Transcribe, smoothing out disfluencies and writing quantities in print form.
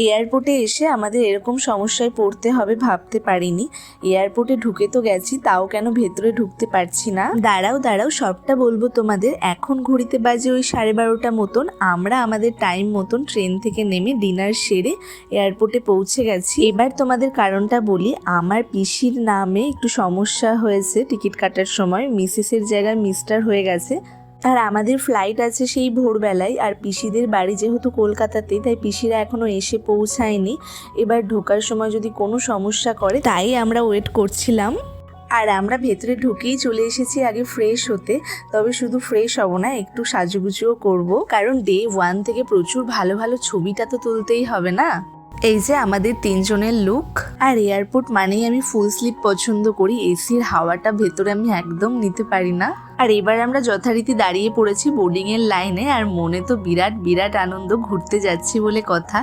এয়ারপোর্টে এসে আমাদের এরকম সমস্যায় পড়তে হবে ভাবতে পারিনি। এয়ারপোর্টে ঢুকে তো গেছি, তাও কেন ভেতরে ঢুকতে পারছি না। দাঁড়াও সবটা বলবো তোমাদের। এখন ঘড়িতে বাজে ওই 12:30 মতন। আমরা আমাদের টাইম মতন ট্রেন থেকে নেমে ডিনার সেরে এয়ারপোর্টে পৌঁছে গেছি। এবার তোমাদের কারণটা বলি। আমার পিসির নামে একটু সমস্যা হয়েছে টিকিট কাটার সময়, মিসেসের জায়গায় মিস্টার হয়ে গেছে। আর আমাদের ফ্লাইট আছে সেই ভোরবেলায়, আর পিসিদের বাড়ি যেহেতু কলকাতাতে, তাই পিসিরা এখনও এসে পৌঁছায়নি। এবার ঢোকার সময় যদি কোনো সমস্যা করে, তাই আমরা ওয়েট করছিলাম। আর আমরা ভেতরে ঢুকেই চলে এসেছি আগে ফ্রেশ হতে। তবে শুধু ফ্রেশ হব না, একটু সাজুগুজুও করব, কারণ ডে 1 থেকে প্রচুর ভালো ভালো ছবিটা তো তুলতেই হবে না। এই যে আমাদের 3 জনের লুক। আর এয়ারপোর্ট মানেই আমি ফুল স্লিপ পছন্দ করি, এসির হাওয়াটা ভেতরে আমি একদম নিতে পারি না। আর এবার আমরা যথারীতি দাঁড়িয়ে পড়েছি বোর্ডিং এর লাইনে, আর মনে তো বিরাট বিরাট আনন্দ, ঘুরতে যাচ্ছি বলে কথা।